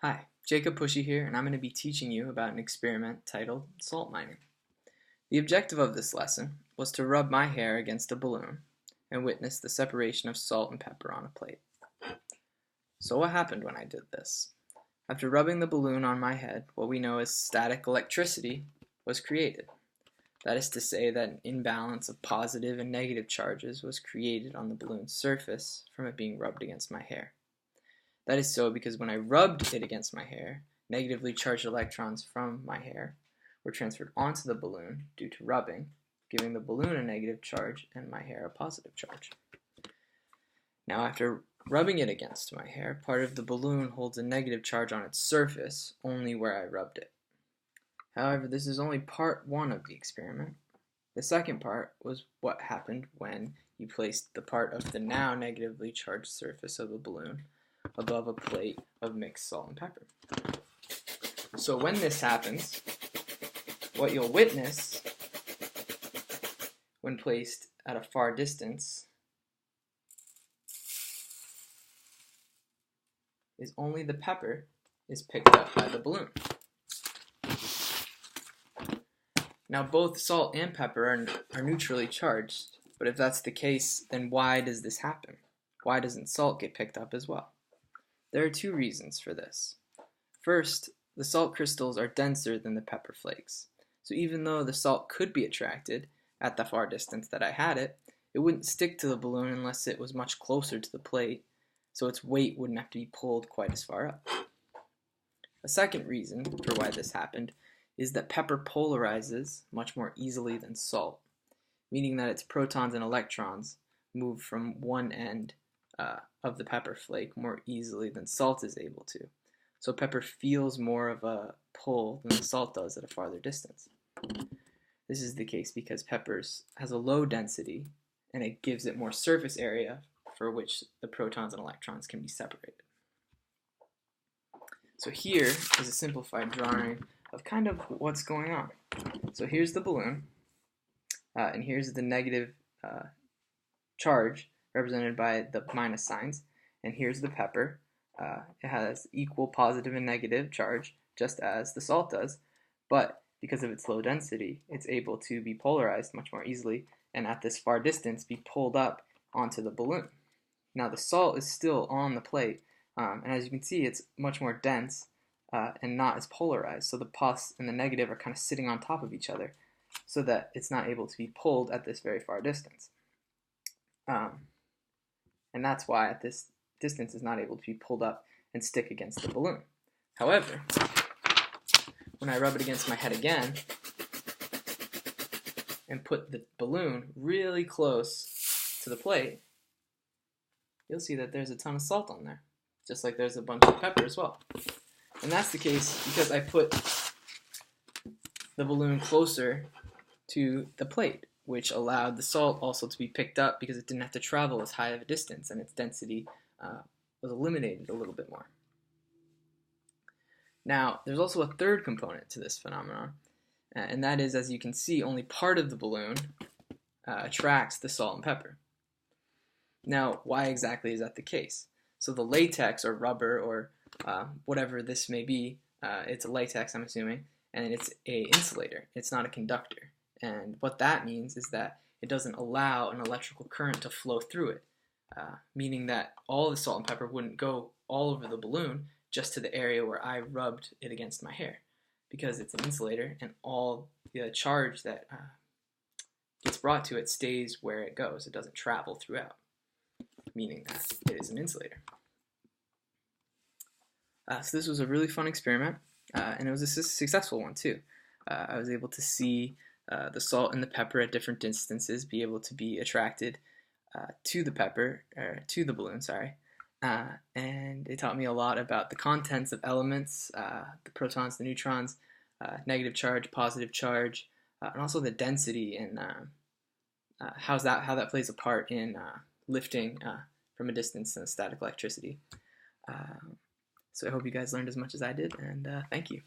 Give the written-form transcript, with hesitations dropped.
Hi, Jacob Pushy here, and I'm going to be teaching you about an experiment titled salt mining. The objective of this lesson was to rub my hair against a balloon and witness the separation of salt and pepper on a plate. So what happened when I did this? After rubbing the balloon on my head, what we know as static electricity was created. That is to say that an imbalance of positive and negative charges was created on the balloon's surface from it being rubbed against my hair. That is so because when I rubbed it against my hair, negatively charged electrons from my hair were transferred onto the balloon due to rubbing, giving the balloon a negative charge and my hair a positive charge. Now, after rubbing it against my hair, part of the balloon holds a negative charge on its surface only where I rubbed it. However, this is only part one of the experiment. The second part was what happened when you placed the part of the now negatively charged surface of the balloon above a plate of mixed salt and pepper. So when this happens, what you'll witness when placed at a far distance is only the pepper is picked up by the balloon. Now both salt and pepper are neutrally charged, but if that's the case, then why does this happen? Why doesn't salt get picked up as well? There are two reasons for this. First, the salt crystals are denser than the pepper flakes, so even though the salt could be attracted at the far distance that I had it, it wouldn't stick to the balloon unless it was much closer to the plate, so its weight wouldn't have to be pulled quite as far up. A second reason for why this happened is that pepper polarizes much more easily than salt, meaning that its protons and electrons move from one end of the pepper flake more easily than salt is able to. So pepper feels more of a pull than the salt does at a farther distance. This is the case because pepper has a low density and it gives it more surface area for which the protons and electrons can be separated. So here is a simplified drawing of kind of what's going on. So here's the balloon, and here's the negative charge represented by the minus signs, and here's the pepper. It has equal positive and negative charge, just as the salt does, but because of its low density, it's able to be polarized much more easily, and at this far distance be pulled up onto the balloon. Now the salt is still on the plate, and as you can see, it's much more dense and not as polarized, so the plus and the negative are kind of sitting on top of each other, so that it's not able to be pulled at this very far distance. And that's why at this distance is not able to be pulled up and stick against the balloon. However, when I rub it against my head again and put the balloon really close to the plate, you'll see that there's a ton of salt on there, just like there's a bunch of pepper as well. And that's the case because I put the balloon closer to the plate, which allowed the salt also to be picked up because it didn't have to travel as high of a distance and its density was eliminated a little bit more. Now, there's also a third component to this phenomenon, and that is, as you can see, only part of the balloon attracts the salt and pepper. Now, why exactly is that the case? So the latex or rubber or whatever this may be, it's a latex, I'm assuming, and it's a insulator. It's not a conductor. And what that means is that it doesn't allow an electrical current to flow through it, meaning that all the salt and pepper wouldn't go all over the balloon, just to the area where I rubbed it against my hair, because it's an insulator and all the charge that gets brought to it stays where it goes. It doesn't travel throughout, meaning that it is an insulator. So this was a really fun experiment, and it was a successful one too. I was able to see the salt and the pepper at different distances be able to be attracted to the balloon, and it taught me a lot about the contents of elements, the protons, the neutrons, negative charge, positive charge, and also the density and how that plays a part in lifting from a distance and static electricity. So I hope you guys learned as much as I did, and thank you.